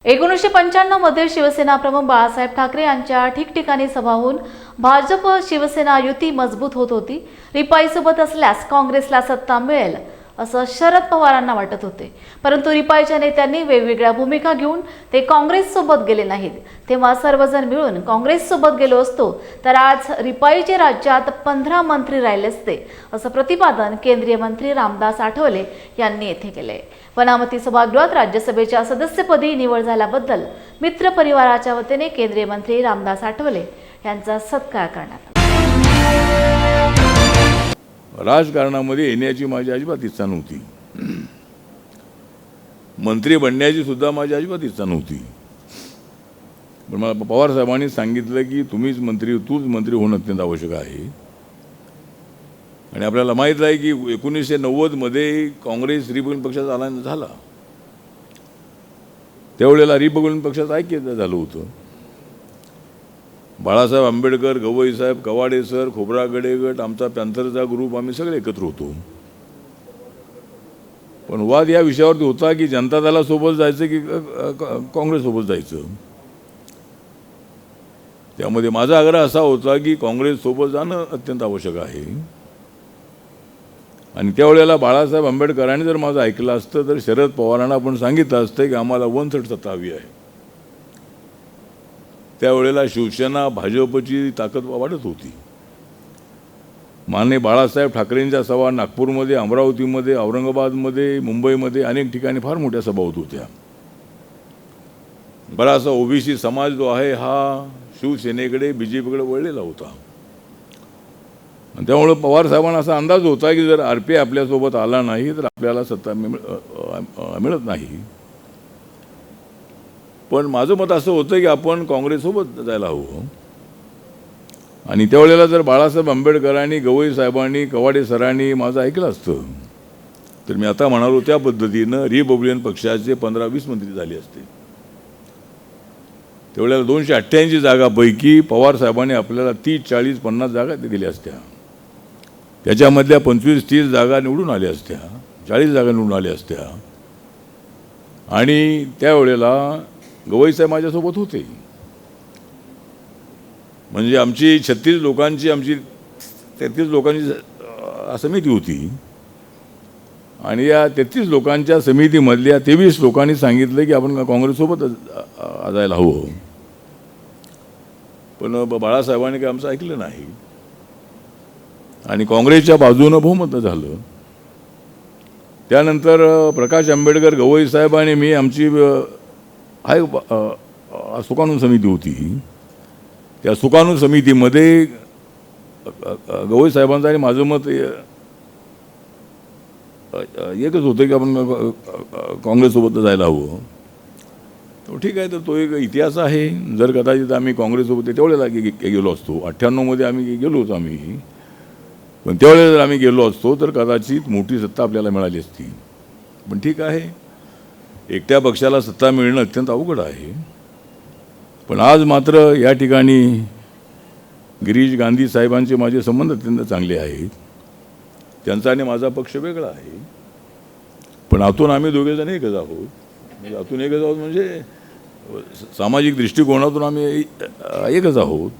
1995 मध्ये शिवसेना प्रमुख बाळासाहेब ठाकरे यांच्या ठिकठिकाणी सभा होऊन भाजप शिवसेना युती मजबूत होत होती। रिपाईसोबत असल्यास काँग्रेसला सत्ता मिळेल असं शरद पवारांना वाटत होते, परंतु रिपाईच्या नेत्यांनी वेगवेगळ्या भूमिका घेऊन ते काँग्रेससोबत गेले नाहीत। तेव्हा सर्वजण मिळून काँग्रेससोबत गेलो असतो तर आज रिपाईचे राज्यात 15 मंत्री राहिले असते, असं प्रतिपादन केंद्रीय मंत्री रामदास आठवले यांनी येथे केले। वनामती सभागृहात राज्यसभेच्या सदस्यपदी निवड झाल्याबद्दल मित्र परिवाराच्या वतीने केंद्रीय मंत्री रामदास आठवले यांचा सत्कार करण्यात आला। राजकारणामध्ये येण्याची माझी अजिबात इच्छा नव्हती, मंत्री बनण्याची सुद्धा माझी अजिबात इच्छा नव्हती। पण मला पवार साहेबांनी सांगितलं की तूच मंत्री होणं अत्यंत आवश्यक आहे। आणि आपल्याला माहीत आहे की 1990 मध्ये काँग्रेस रिपब्लिकन पक्षाचा अलायन्स झाला, त्यावेळेला रिपब्लिकन पक्षाचं ऐक्य झालं होतं। बाळासाहेब आंबेडकर, गवई साहेब, कवाडे सर, खोब्रागडे गट, आमचा पॅन्थरचा ग्रुप, आम्ही सगळे एकत्र होतो। पण वाद या विषयावरती होता की जनता दलासोबत जायचं की काँग्रेससोबत जायचं। त्यामध्ये माझा आग्रह असा होता की काँग्रेससोबत जाणं अत्यंत आवश्यक आहे। आणि त्यावेळेला बाळासाहेब आंबेडकरांनी जर माझं ऐकलं असतं तर शरद पवारांना आपण सांगितलं असतं की आम्हाला 1/3 सत्ता हवी आहे। त्यावेळेला शिवसेना भाजपची ताकद वाढत होती। माननीय बाळासाहेब ठाकरेंच्या सभा नागपूरमध्ये, अमरावतीमध्ये, औरंगाबादमध्ये, मुंबईमध्ये अनेक ठिकाणी फार मोठ्या सभा होत होत्या। बराचसा ओबीसी समाज जो आहे हा शिवसेनेकडे, बीजेपीकडे वळलेला होता। त्यामुळे पवार साहेबांना असा अंदाज होता की जर आरपी आपल्यासोबत आला नाही तर आपल्याला सत्ता मिळत नाही। पण माझं मत असं होतं की आपण काँग्रेससोबत जायला हवं। आणि त्यावेळेला जर बाळासाहेब आंबेडकरांनी, गवई साहेबांनी, कवाडे सरांनी माझं ऐकलं असतं तर मी आता म्हणालो त्या पद्धतीनं रिपब्लिकन पक्षाचे 15-20 मंत्री झाले असते। त्यावेळेला 288 जागापैकी पवार साहेबांनी आपल्याला 30, 40, 50 जागा दिल्या असत्या। त्याच्यामधल्या 25-30 जागा निवडून आल्या असत्या, 40 जागा निवडून आल्या असत्या। आणि त्यावेळेला गवई साहेब माझ्यासोबत होते। म्हणजे आमची 36 लोकांची, आमची 33 लोकांची समिती होती। आणि या 33 लोकांच्या समितीमधल्या 23 लोकांनी सांगितलं की आपण काँग्रेससोबत जायला हवं। पण बाळासाहेबांनी काही आमचं ऐकलं नाही आणि काँग्रेसच्या बाजूनं बहुमत झालं। त्यानंतर प्रकाश आंबेडकर, गवई साहेब आणि मी, आमची सुकाणू समिती होती। त्या सुकाणू समितीमध्ये गवई साहेबांचं आणि माझं मत एकच होतं की आपण काँग्रेससोबत जायला हवं। तो ठीक आहे, तर तो एक इतिहास आहे। जर कदाचित आम्ही काँग्रेससोबत त्यावेळेला गेलो असतो, 98 मध्ये आम्ही गेलो होतो आम्ही, पण त्यावेळेला जर आम्ही गेलो असतो तर कदाचित मोठी सत्ता आपल्याला मिळाली असती। पण ठीक आहे, एकट्या पक्षाला सत्ता मिळणं अत्यंत अवघड आहे। पण आज मात्र या ठिकाणी गिरीश गांधी साहेबांचे माझे संबंध अत्यंत चांगले आहेत। त्यांचा आणि माझा पक्ष वेगळा आहे, पण आतून आम्ही दोघेजण एकच आहोत। आतून एकच आहोत म्हणजे सामाजिक दृष्टिकोनातून आम्ही एकच आहोत।